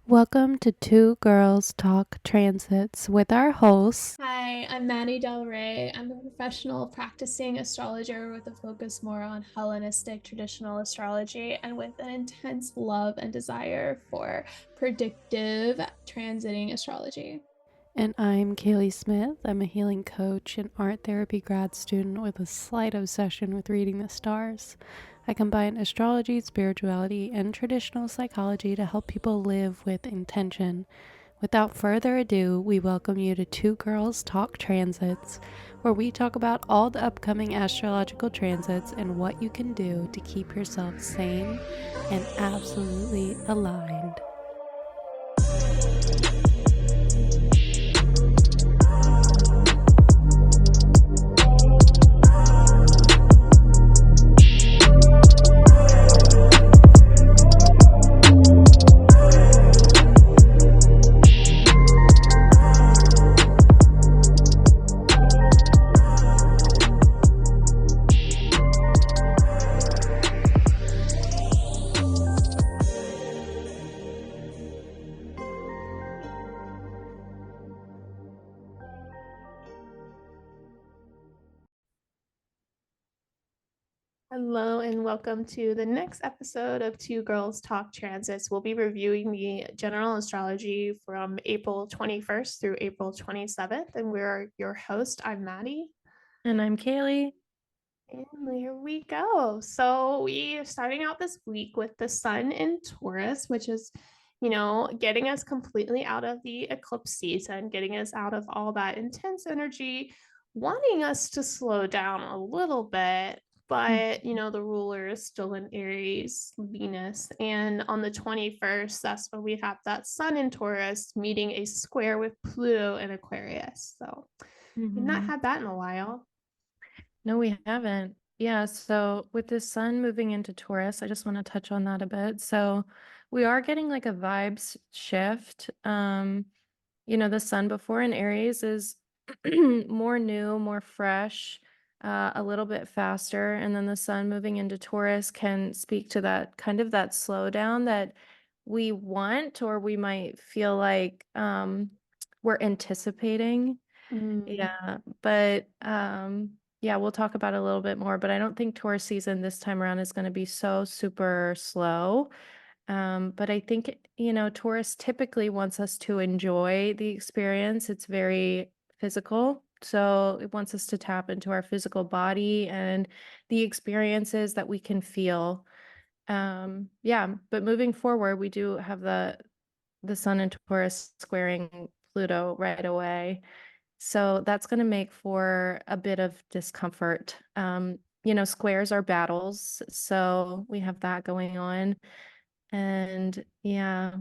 Welcome to Two Girls Talk Transits with our hosts. Hi, I'm Maddie delrae. I'm a professional practicing astrologer with a focus more on Hellenistic traditional astrology and with an intense love and desire for predictive transiting astrology. And I'm Kaleigh Smith. I'm a healing coach and art therapy grad student with a slight obsession with reading the stars. I combine astrology, spirituality, and traditional psychology to help people live with intention. Without further ado, we welcome you to Two Girls Talk Transits, where we talk about all the upcoming astrological transits and what you can do to keep yourself sane and absolutely aligned. Hello, and welcome to the next episode of Two Girls Talk Transits. We'll be reviewing the general astrology from April 21st through April 27th, and we're your host. I'm Maddie. And I'm Kaleigh. And here we go. So we are starting out this week with the sun in Taurus, which is, getting us completely out of the eclipse season, getting us out of all that intense energy, wanting us to slow down a little bit. But, the ruler is still in Aries, Venus. And on the 21st, that's when we have that sun in Taurus meeting a square with Pluto in Aquarius. So we've not had that in a while. No, we haven't. Yeah, so with the sun moving into Taurus, I just want to touch on that a bit. So we are getting like a vibes shift. The sun before in Aries is more new, more fresh, a little bit faster. And then the sun moving into Taurus can speak to that kind of that slowdown that we want, or we might feel like we're anticipating. Yeah, but yeah, we'll talk about it a little bit more, but I don't think Taurus season this time around is going to be so super slow. But I think, Taurus typically wants us to enjoy the experience. It's very physical. So it wants us to tap into our physical body and the experiences that we can feel. Yeah, but moving forward, we do have the sun in Taurus squaring Pluto right away. So that's going to make for a bit of discomfort. Squares are battles. So we have that going on. And yeah,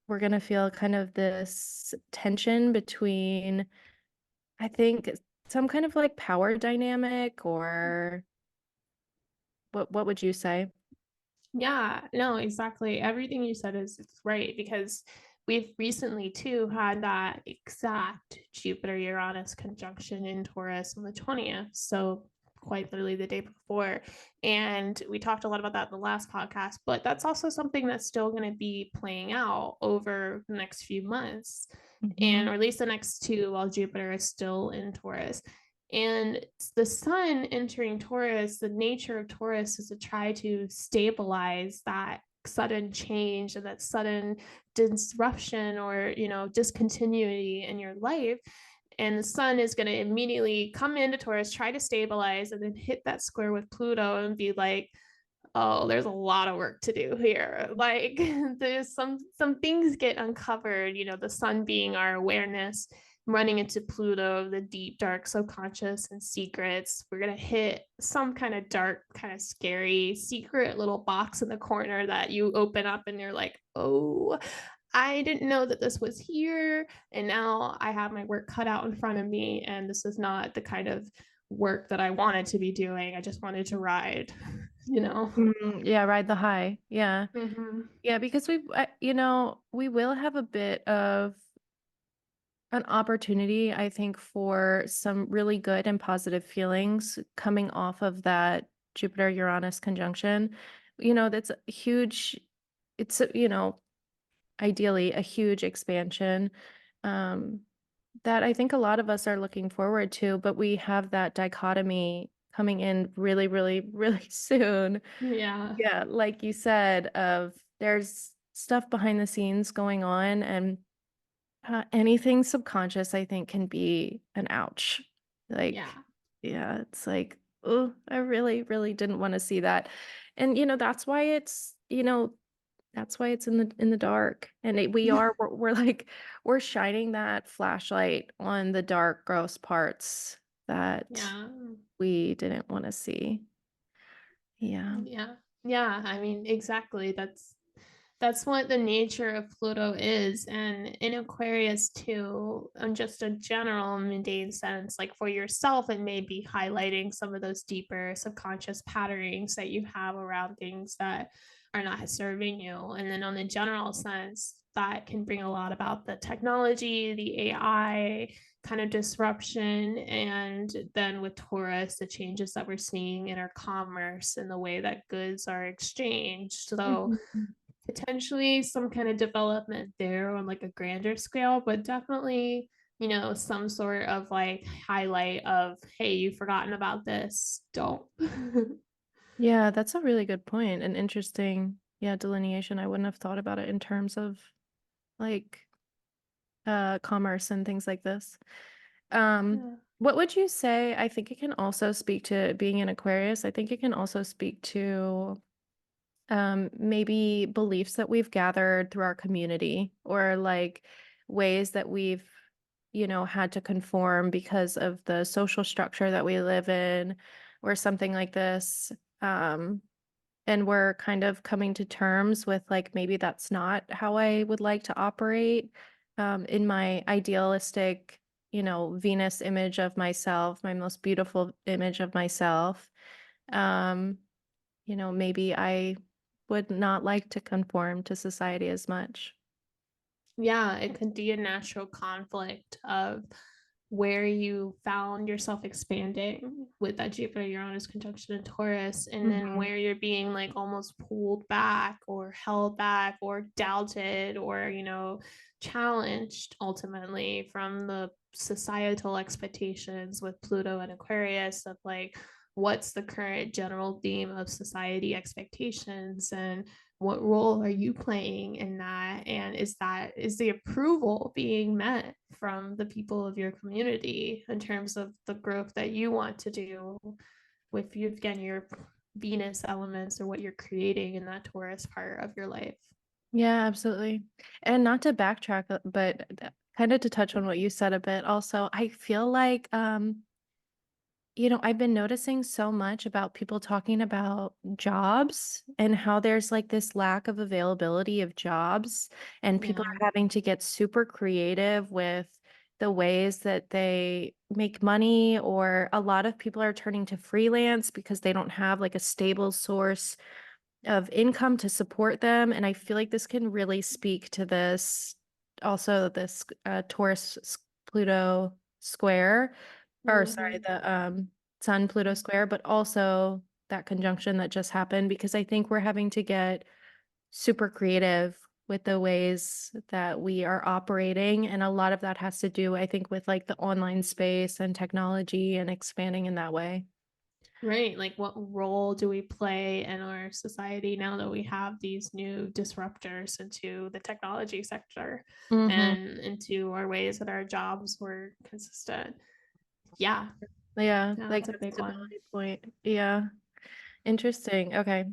we're going to feel kind of this tension between, I think, some kind of like power dynamic, or what would you say? Yeah, no, exactly. Everything you said is right because we've recently too had that exact Jupiter Uranus conjunction in Taurus on the 20th. So quite literally the day before. And we talked a lot about that in the last podcast, but that's also something that's still going to be playing out over the next few months. And or at least the next two while Jupiter is still in Taurus. And the sun entering Taurus, the nature of Taurus is to try to stabilize that sudden change and that sudden disruption or, discontinuity in your life. And the sun is going to immediately come into Taurus, try to stabilize, and then hit that square with Pluto and be like, oh, there's a lot of work to do here. Like there's some things get uncovered, the sun being our awareness, running into Pluto, the deep, dark subconscious and secrets. We're gonna hit some kind of dark, kind of scary, secret little box in the corner that you open up and you're like, oh, I didn't know that this was here. And now I have my work cut out in front of me. And this is not the kind of work that I wanted to be doing. I just wanted to ride, you know? Yeah, ride the high. Yeah. Mm-hmm. Yeah, because we will have a bit of an opportunity, I think, for some really good and positive feelings coming off of that Jupiter Uranus conjunction. That's a huge, it's, ideally a huge expansion, um, that I think a lot of us are looking forward to, but we have that dichotomy coming in really, really, really soon. Yeah. Yeah, like you said, of there's stuff behind the scenes going on, and anything subconscious, I think, can be an ouch. Like, Yeah. yeah, it's like, oh, I really, really didn't want to see that. And that's why it's in the dark. And we're like we're shining that flashlight on the dark, gross parts that Yeah. we didn't want to see. Yeah. Yeah. Yeah. I mean, exactly. That's what the nature of Pluto is. And in Aquarius, too, in just a general mundane sense, like for yourself, it may be highlighting some of those deeper subconscious patterns that you have around things that are not serving you. And then on the general sense, that can bring a lot about the technology, the AI kind of disruption. And then with Taurus, the changes that we're seeing in our commerce and the way that goods are exchanged. So Mhm. potentially some kind of development there on like a grander scale, but definitely, some sort of like highlight of, hey, you've forgotten about this. Don't. Yeah, that's a really good point. An interesting, yeah, delineation. I wouldn't have thought about it in terms of like commerce and things like this. Yeah. What would you say? I think it can also speak to being an Aquarius. I think it can also speak to maybe beliefs that we've gathered through our community, or like ways that we've had to conform because of the social structure that we live in, or something like this. Um, and we're kind of coming to terms with like maybe that's not how I would like to operate, in my idealistic, Venus image of myself, my most beautiful image of myself. Um, maybe I would not like to conform to society as much. Yeah, it could be a natural conflict of where you found yourself expanding with that Jupiter Uranus conjunction in Taurus, and then Hmm. where you're being like almost pulled back or held back or doubted or, challenged ultimately from the societal expectations with Pluto and Aquarius of like, what's the current general theme of society expectations, and what role are you playing in that, and is the approval being met from the people of your community in terms of the growth that you want to do with you, again, your Venus elements or what you're creating in that Taurus part of your life. Yeah, absolutely. And not to backtrack, but kind of to touch on what you said a bit also, I feel like I've been noticing so much about people talking about jobs and how there's like this lack of availability of jobs, and people Yeah. are having to get super creative with the ways that they make money, or a lot of people are turning to freelance because they don't have like a stable source of income to support them. And I feel like this can really speak to this, also this Taurus Pluto square, or sorry, Mm-hmm. the Sun Pluto square, but also that conjunction that just happened, because I think we're having to get super creative with the ways that we are operating. And a lot of that has to do, I think, with like the online space and technology and expanding in that way. Right. Like, what role do we play in our society now that we have these new disruptors into the technology sector Hmm. and into our ways that our jobs were consistent? Yeah. Yeah, Yeah, like that's a that big one. stability point. Yeah. Interesting. Okay.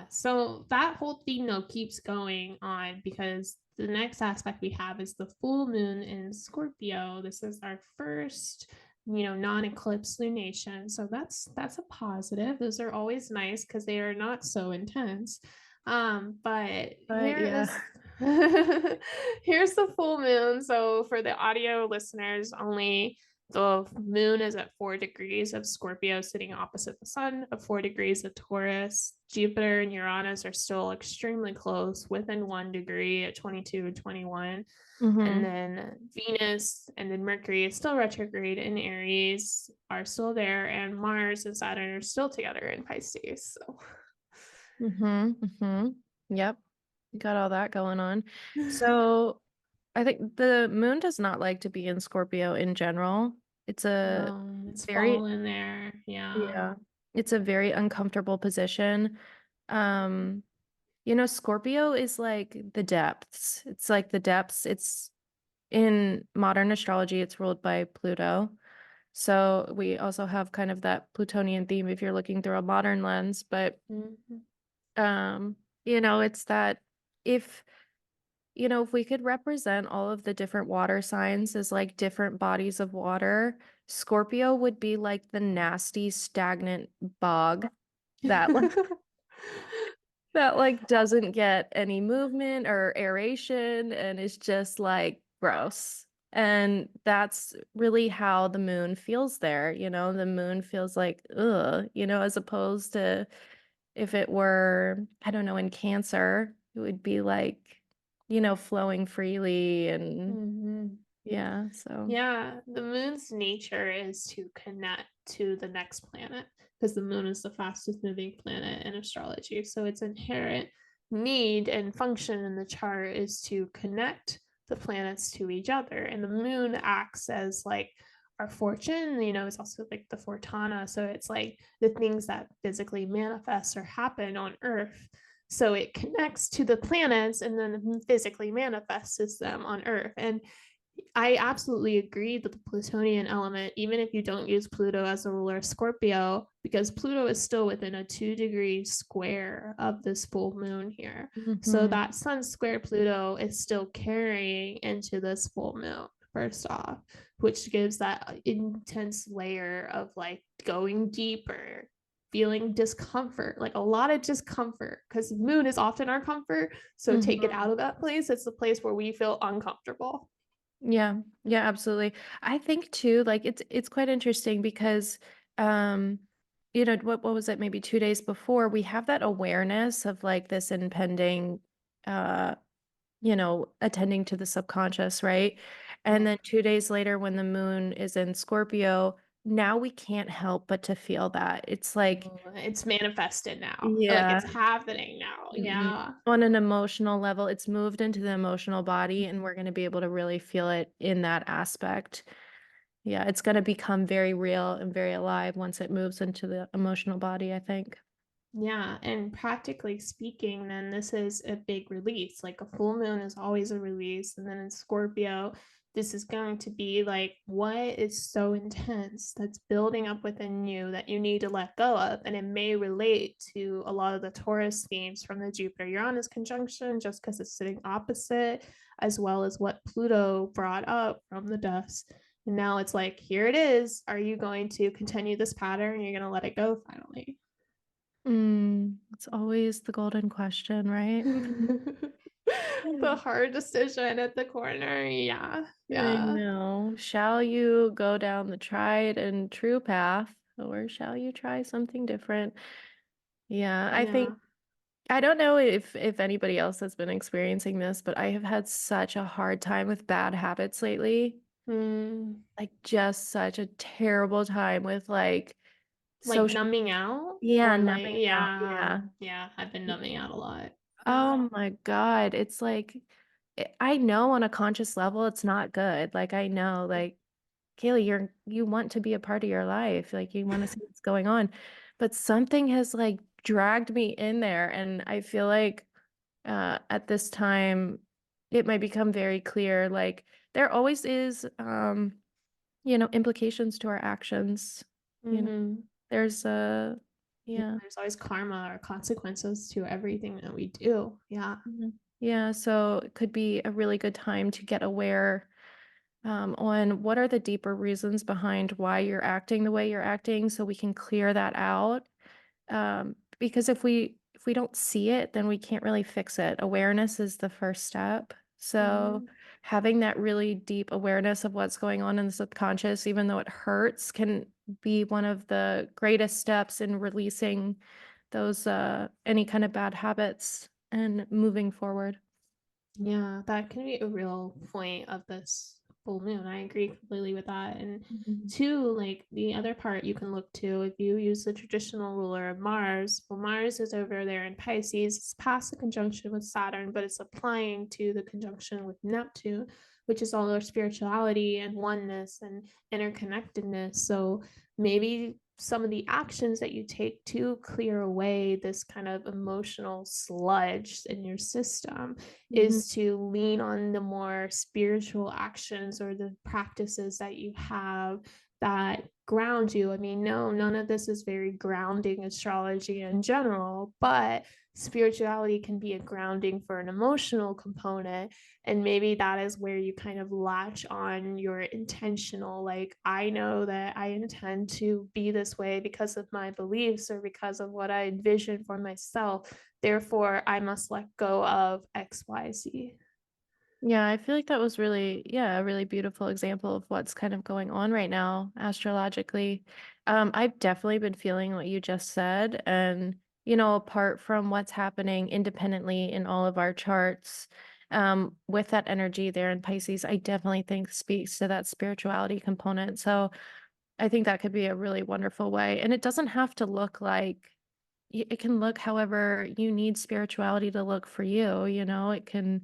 So that whole theme though keeps going on because the next aspect we have is the full moon in Scorpio. This is our first, non-eclipse lunation. So that's a positive. Those are always nice because they are not so intense. But But here yeah. is here's the full moon. So for the audio listeners only, the moon is at 4 degrees of Scorpio, sitting opposite the sun, of 4 degrees of Taurus. Jupiter and Uranus are still extremely close, within 1 degree at 22 and 21. And Hmm. then Venus and then Mercury is still retrograde in Aries, are still there, and Mars and Saturn are still together in Pisces. So Hmm. Hmm. Yep. got all that going on. So I think the moon does not like to be in Scorpio in general. It's a No, it's very, fallen there. Yeah. yeah, it's a very uncomfortable position. Um, Scorpio is like the depths. It's like the depths. It's in modern astrology, it's ruled by Pluto. So we also have kind of that Plutonian theme if you're looking through a modern lens, but Mhm. um, it's that if if we could represent all of the different water signs as like different bodies of water, Scorpio would be like the nasty, stagnant bog that that like doesn't get any movement or aeration and is just like gross. And that's really how the moon feels there, the moon feels like ugh, as opposed to if it were, I don't know, in Cancer, it would be like, flowing freely and Mhm. yeah, so Yeah, the moon's nature is to connect to the next planet because the moon is the fastest moving planet in astrology. So its inherent need and function in the chart is to connect the planets to each other. And the moon acts as like our fortune, it's also like the fortuna. So it's like the things that physically manifest or happen on Earth. So it connects to the planets and then physically manifests them on Earth. And I absolutely agree that the Plutonian element, even if you don't use Pluto as a ruler of Scorpio, because Pluto is still within a 2-degree square of this full moon here. So mhm. that Sun square Pluto is still carrying into this full moon, first off, which gives that intense layer of like going deeper, feeling discomfort, like a lot of discomfort, because moon is often our comfort. So take it Mhm. out of that place. It's the place where we feel uncomfortable. Yeah, yeah, absolutely. I think too, like it's quite interesting because um, what was it, maybe 2 days before, we have that awareness of like this impending uh, attending to the subconscious, right? And Yeah. then 2 days later when the moon is in Scorpio, now we can't help but to feel that. It's like, It's manifested now. Like yeah, it's happening now. mm-mm. Yeah. On an emotional level, it's moved into the emotional body, and we're going to be able to really feel it in that aspect. Yeah, it's going to become very real and very alive once it moves into the emotional body, I think. Yeah. And practically speaking, then this is a big release. Like a full moon is always a release. And then in Scorpio, this is going to be like what is so intense that's building up within you that you need to let go of. And it may relate to a lot of the Taurus themes from the Jupiter Uranus conjunction, just because it's sitting opposite, as well as what Pluto brought up from the dust. And now it's like, here it is. Are you going to continue this pattern? You're going to let it go finally. It's always the golden question, right? The hard decision at the corner. Yeah. I Yeah. know. Shall you go down the tried and true path, or shall you try something different? Yeah, I think Yeah. I don't know if anybody else has been experiencing this, but I have had such a hard time with bad habits lately. Mm, Like just such a terrible time with like like social, numbing out yeah, or like, numbing out. yeah. Yeah. Yeah. I've been numbing out a lot. Yeah. Oh my God. It's like I know on a conscious level it's not good. Like I know, like Kaleigh, you want to be a part of your life. Like you want to see what's going on. But something has like dragged me in there. And I feel like at this time it might become very clear. Like there always is implications to our actions. You know, Mm-hmm. there's Yeah, yeah. there's always karma or consequences to everything that we do. Yeah. Mhm. Yeah, so it could be a really good time to get aware on what are the deeper reasons behind why you're acting the way you're acting so we can clear that out. Because if we don't see it, then we can't really fix it. Awareness is the first step. So Mm-hmm. having that really deep awareness of what's going on in the subconscious, even though it hurts, can be one of the greatest steps in releasing those any kind of bad habits and moving forward. Yeah, that can be a real point of this full moon. I agree completely with that. And Mhm. two, like the other part you can look to, if you use the traditional ruler of Mars, well, Mars is over there in Pisces. It's past the conjunction with Saturn, but it's applying to the conjunction with Neptune, which is all our spirituality and oneness and interconnectedness. So maybe some of the actions that you take to clear away this kind of emotional sludge in your system Mhm. is to lean on the more spiritual actions or the practices that you have that ground you. I mean, no, none of this is very grounding astrology in general, but spirituality can be a grounding for an emotional component. And maybe that is where you kind of latch on your intentional, like, I know that I intend to be this way because of my beliefs or because of what I envision for myself. Therefore, I must let go of XYZ. Yeah, I feel like that was really, yeah, a really beautiful example of what's kind of going on right now astrologically. I've definitely been feeling what you just said. And, apart from what's happening independently in all of our charts, with that energy there in Pisces, I definitely think speaks to that spirituality component. So I think that could be a really wonderful way. And it doesn't have to look like, it can look however you need spirituality to look for you, it can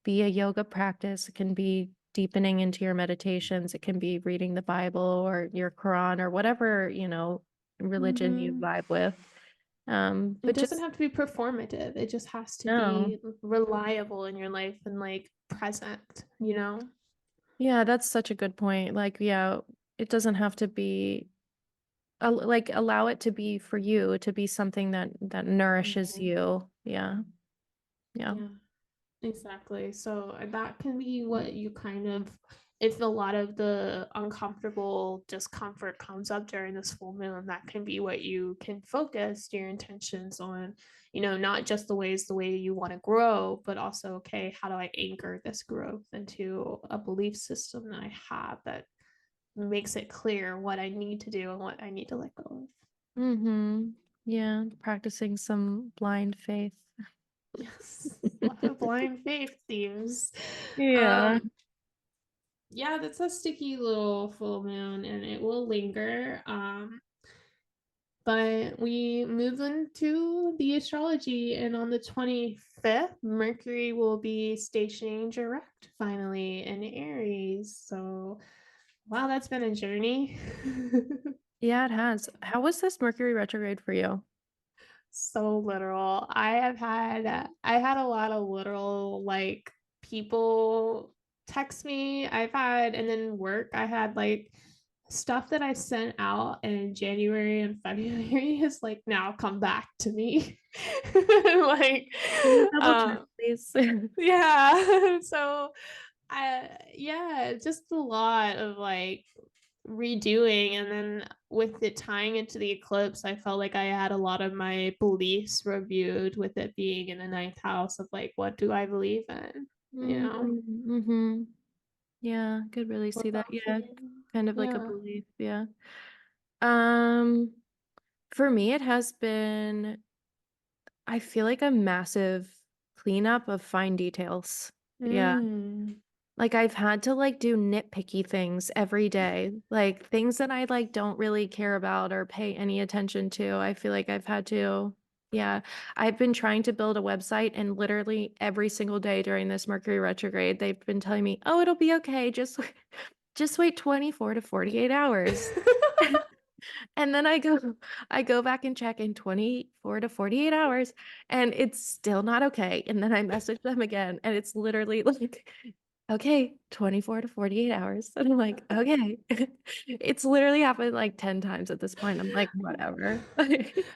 be a yoga practice. It can be deepening into your meditations. It can be reading the Bible or your Quran or whatever, religion you Mm-hmm. vibe with. It But doesn't just have to be performative. It just has to no. be reliable in your life and like present, you know? Yeah, that's such a good point. Like, yeah, it doesn't have to be like allow it to be for you, to be something that nourishes Mhm. you. Yeah. Yeah. Yeah. Exactly. So that can be what you kind of, if a lot of the uncomfortable discomfort comes up during this full moon, that can be what you can focus your intentions on, not just the way you want to grow, but also, okay, how do I anchor this growth into a belief system that I have that makes it clear what I need to do and what I need to let go of. Mm-hmm. Yeah. Practicing some blind faith. Yes, a lot of blind faith themes. Yeah. Um, yeah, that's a sticky little full moon and it will linger. But we move into the astrology, and on the 25th, Mercury will be stationing direct finally in Aries. So, wow, that's been a journey. Yeah, it has. How was this Mercury retrograde for you? So literal. I had a lot of literal like people text me. I've had, and then work, I had like stuff that I sent out in January and February has like now come back to me. Like Can you double check, um please? yeah. So yeah, just a lot of like redoing. And then with it tying into the eclipse, I felt like I had a lot of my beliefs reviewed with it being in the ninth house of like, what do I believe in? You know? Mm-hmm. Yeah, could really What see that. about Yeah, you? kind of like a Yeah. belief. Yeah. Um, for me, it has been, I feel like a massive cleanup of fine details. Yeah. Mm. Like I've had to like do nitpicky things every day, like things that I like don't really care about or pay any attention to. I feel like I've had to, yeah. I've been trying to build a website and literally every single day during this Mercury retrograde, they've been telling me, "Oh, it'll be okay. Just wait 24 to 48 hours." And then I go back and check in 24 to 48 hours and it's still not okay. And then I message them again and it's literally like, okay, 24 to 48 hours. And I'm like, okay. It's literally happened like 10 times at this point. I'm like, whatever.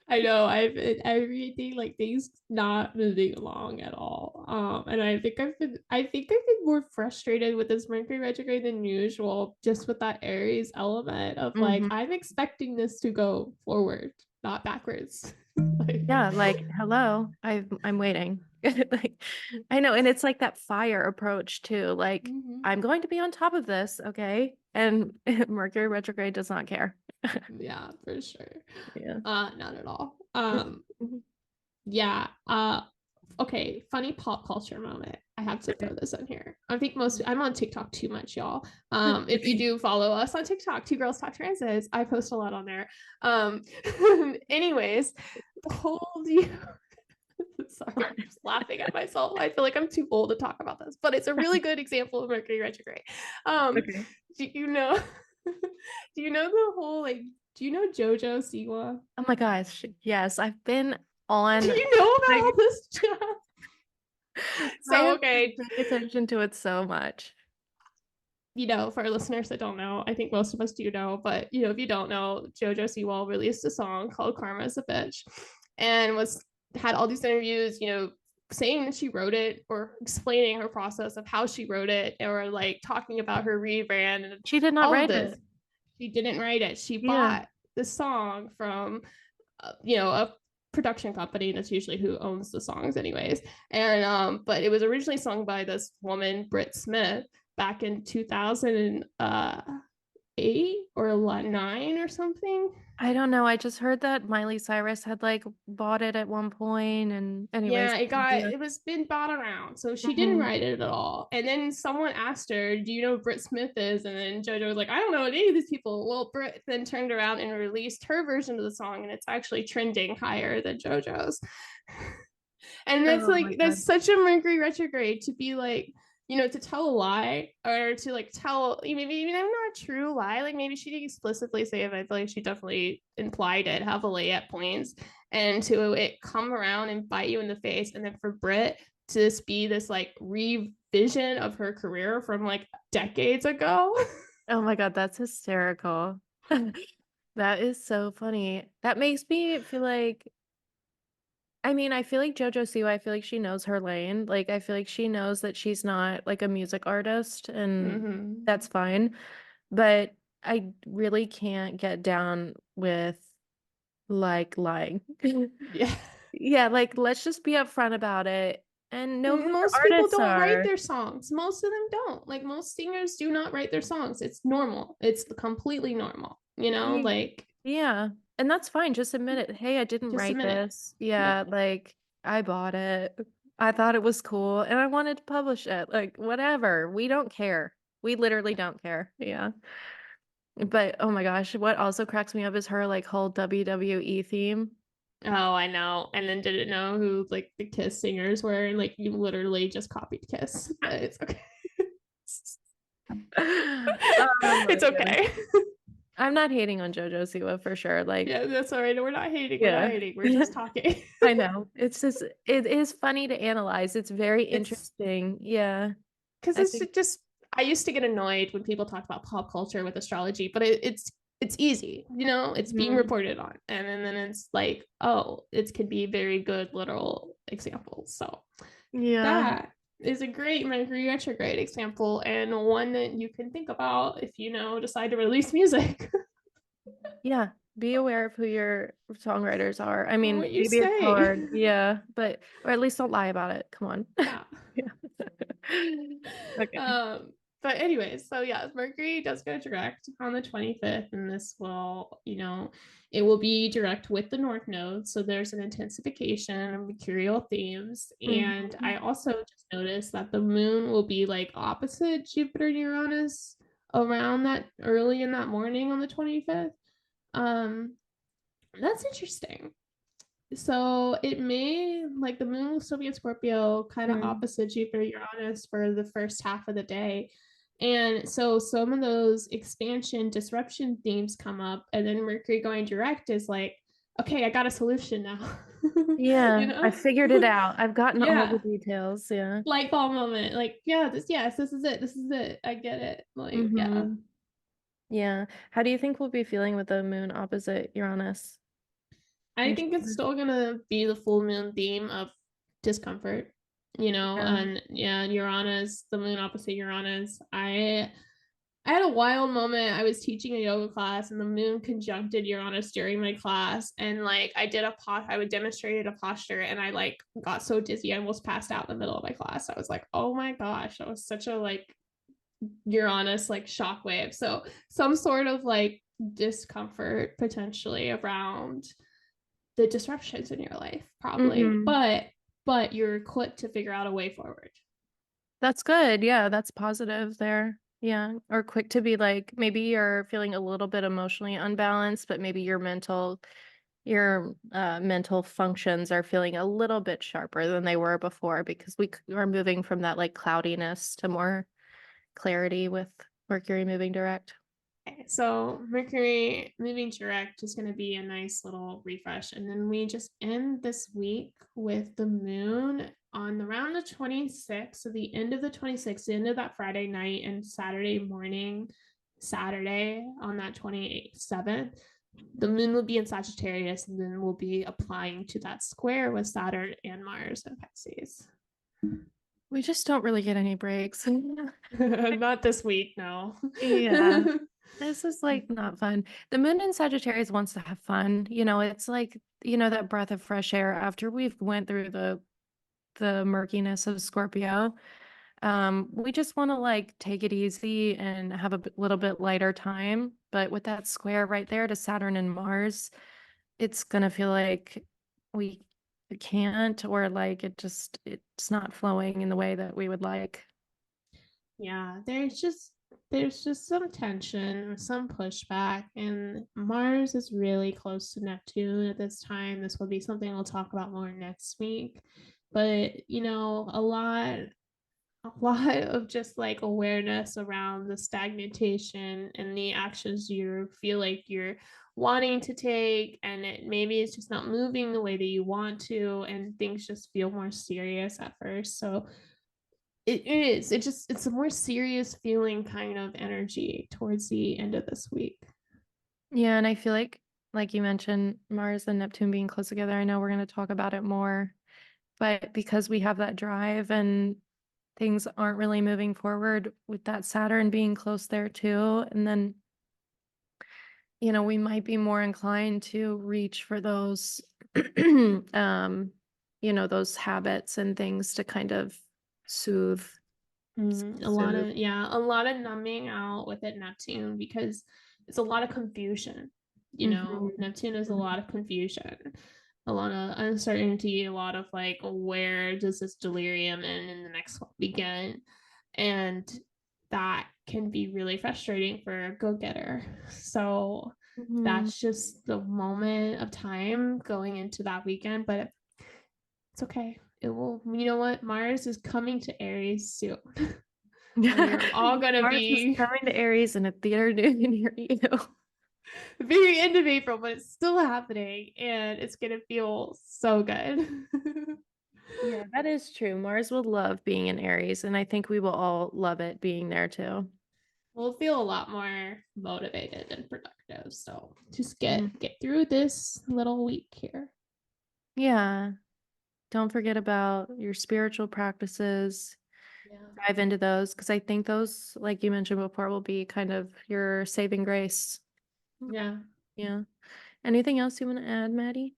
I know I've been everything like things not moving along at all. And I think I've been more frustrated with this Mercury retrograde than usual, just with that Aries element of like Mhm. I'm expecting this to go forward, not backwards. Like, Yeah, like, hello, I'm waiting. Like, I know, and it's like that fire approach too. Like, mhm. I'm going to be on top of this, okay? And Mercury retrograde does not care. Yeah, for sure. Yeah. Not at all. Mhm. Yeah. Okay, funny pop culture moment. I have to throw this in here. I think I'm on TikTok too much, y'all. If you Okay. do follow us on TikTok, Two Girls Talk Transits, I post a lot on there. Anyways, the whole sorry, I'm just laughing at myself. I feel like I'm too old to talk about this, but it's a really good example of Mercury retrograde. Okay. Do you know do you know the whole like do you know JoJo Siwa? Oh my gosh. Yes, I've been Do on you know about all like this stuff? I So have been okay, paying attention to it so much. you know, for our listeners that don't know, I think most of us do know, but you know, if you don't know, JoJo Siwa released a song called Karma's a Bitch and was had all these interviews, you know, saying that she wrote it or explaining her process of how she wrote it or like talking about her rebrand and She did not all of write this. it. She didn't write it. She Yeah. bought the song from, you know, a production company. That's usually who owns the songs, anyways. And but it was originally sung by this woman, Britt Smith, back in 2008 or 9 or something. I don't know. I just heard that Miley Cyrus had like bought it at one point and anyways, Yeah, yeah. it was been bought around. So she didn't Mhm. write it at all. And then someone asked her, "Do you know who Britt Smith is?" And then JoJo was like, "I don't know any of these people." Well, Britt then turned around and released her version of the song, and it's actually trending higher than JoJo's. And that's Oh my like God. that's such a Mercury retrograde to be like, you know, to tell a lie or to like tell maybe even not a true lie. Like maybe she didn't explicitly say it, but I feel like she definitely implied it heavily at points. And to it come around and bite you in the face. And then for Britt to just be this like revision of her career from like decades ago. Oh my God, that's hysterical. That is so funny. That makes me feel like, I mean, I feel like JoJo Siwa, I feel like she knows her lane. Like, I feel like she knows that she's not like a music artist, and Mm-hmm. that's fine. But I really can't get down with like lying. Yeah. Yeah, like let's just be upfront about it and know who your Most people artists don't write are. their songs. Most of them don't. Like most singers do not write their songs. It's normal. It's completely normal. You know, Ye- like Yeah, and that's fine. Just admit it. Hey, I didn't just a write minute. this. Yeah. Yeah, like I bought it. I thought it was cool and I wanted to publish it. Like whatever. We don't care. We literally don't care. Yeah. But oh my gosh, what also cracks me up is her like whole WWE theme. Oh, I know. And then didn't know who like the Kiss singers were, and like you literally just copied Kiss, but it's okay. Oh my It's gosh. okay. I'm not hating on JoJo Siwa for sure. Like, Yeah, that's all right. We're not hating. We're not yeah. hating. We're just talking. I know. It's just it is funny to analyze. It's very It's interesting. Yeah. because I it's think just I used to get annoyed when people talk about pop culture with astrology, but it's easy, you know, it's being mhm. reported on, and then it's like, oh, it could be very good literal examples. So Yeah. that is a great Mercury retrograde example and one that you can think about if you know decide to release music. Yeah. Be aware of who your songwriters are. I mean, What you maybe it's say. hard. Yeah, but or at least don't lie about it. Come on. Yeah. Yeah. Okay. But anyways, so yeah, Mercury does go direct on the 25th, and this will, you know, it will be direct with the North Node. So there's an intensification of mercurial themes. And Mhm. I also just noticed that the moon will be like opposite Jupiter and Uranus around that early in that morning on the 25th. Um, that's interesting. So it may like the moon will still be in Scorpio, kind of Mm. opposite Jupiter Uranus for the first half of the day. And so some of those expansion disruption themes come up, and then Mercury going direct is like, okay, I got a solution now. You Yeah, I know? figured it out. I've gotten all the Yeah. details. Yeah. Light bulb moment. Like, yeah, this is it. This is it. I get it. Like, yeah. Mm-hmm. Yeah. How do you think we'll be feeling with the moon opposite Uranus? I You think it's sure? still gonna be the full moon theme of discomfort, you know, Yeah. and yeah, Uranus, the moon opposite Uranus. I had a wild moment. I was teaching a yoga class and the moon conjuncted Uranus during my class. And like I would demonstrated a posture and I like got so dizzy I almost passed out in the middle of my class. I was like, oh my gosh, that was such a like Uranus like shockwave. So some sort of like discomfort potentially around the disruptions in your life probably, Mm-hmm. but you're equipped to figure out a way forward. That's good. Yeah, that's positive there. Yeah. Or quick to be like, maybe you're feeling a little bit emotionally unbalanced, but maybe your mental functions are feeling a little bit sharper than they were before because are moving from that like cloudiness to more clarity with Mercury moving direct. Okay, so Mercury moving direct is going to be a nice little refresh. And then we just end this week with the moon on around the 26th. So the end of the 26th, the end of that Friday night and Saturday morning, Saturday on that 27th, the moon will be in Sagittarius and then we'll be applying to that square with Saturn and Mars and Pisces. We just don't really get any breaks. Not this week, no. Yeah. This is like not fun. The moon in Sagittarius wants to have fun. It's like, that breath of fresh air after we've went through the murkiness of Scorpio. We just want to like take it easy and have a little bit lighter time. But with that square right there to Saturn and Mars, it's gonna feel like we can't, or like it's not flowing in the way that we would like. Yeah, there's just some tension, some pushback, and Mars is really close to Neptune at this time. This will be something we'll talk about more next week. But a lot of just like awareness around the stagnation and the actions you feel like you're wanting to take, and maybe it's just not moving the way that you want to, and things just feel more serious at first. So it's a more serious feeling kind of energy towards the end of this week. Yeah, and I feel like you mentioned, Mars and Neptune being close together. I know we're going to talk about it more, but because we have that drive and things aren't really moving forward with that Saturn being close there too, and then we might be more inclined to reach for those those habits and things to kind of soothe soothe. A lot of numbing out with it, Neptune, because it's a lot of confusion. Mhm. Neptune is a Mhm. lot of confusion, a lot of uncertainty, a lot of like, where does this delirium end and the next one begin? And that can be really frustrating for a go-getter. So Mhm. that's just the moment of time going into that weekend, but it's okay. It will, you know what? Mars is coming to Aries soon. And we're all gonna Mars is be coming to Aries in a theater near you. the very end of April, but it's still happening and it's gonna feel so good. Yeah, that is true. Mars will love being in Aries, and I think we will all love it being there too. We'll feel a lot more motivated and productive. So just Mhm. get through this little week here. Yeah. Don't forget about your spiritual practices. Yeah. Dive into those because I think those, like you mentioned before, will be kind of your saving grace. Yeah. Yeah. Anything else you want to add, Maddie?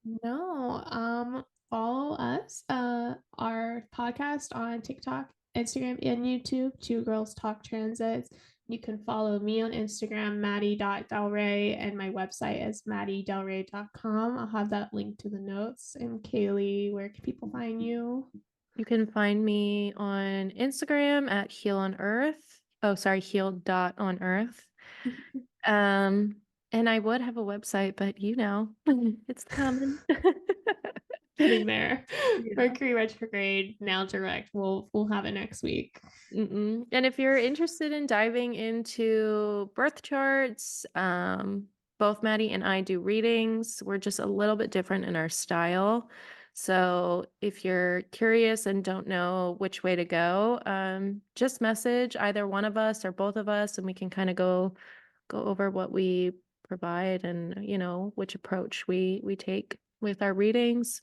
No, follow us, our podcast on TikTok, Instagram, and YouTube, Two Girls Talk Transits. You can follow me on Instagram, maddie.delrae, and my website is maddiedelrae.com. I'll have that linked to the notes. And Kaleigh, where can people find you? You can find me on Instagram at Heal on Earth. Oh, sorry, heal dot on Earth. Um, and I would have a website, but it's coming. Getting there. Yeah. Mercury retrograde, now direct. We'll have it next week. And if you're interested in diving into birth charts, both Maddie and I do readings. We're just a little bit different in our style. So if you're curious and don't know which way to go, just message either one of us or both of us, and we can kind of go over what we provide and which approach we take with our readings.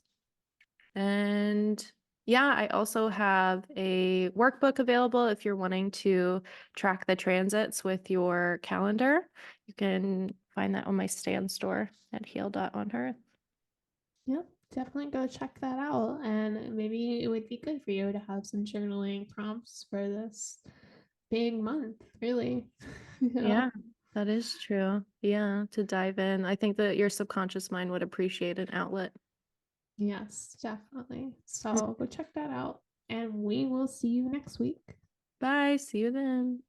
And yeah, I also have a workbook available if you're wanting to track the transits with your calendar. You can find that on my stand store at heal.on-earth. Yep, definitely go check that out. And maybe it would be good for you to have some journaling prompts for this big month, really. Yeah, that is true. Yeah, to dive in. I think that your subconscious mind would appreciate an outlet. Yes, definitely. So go check that out. and we will see you next week. Bye. See you then.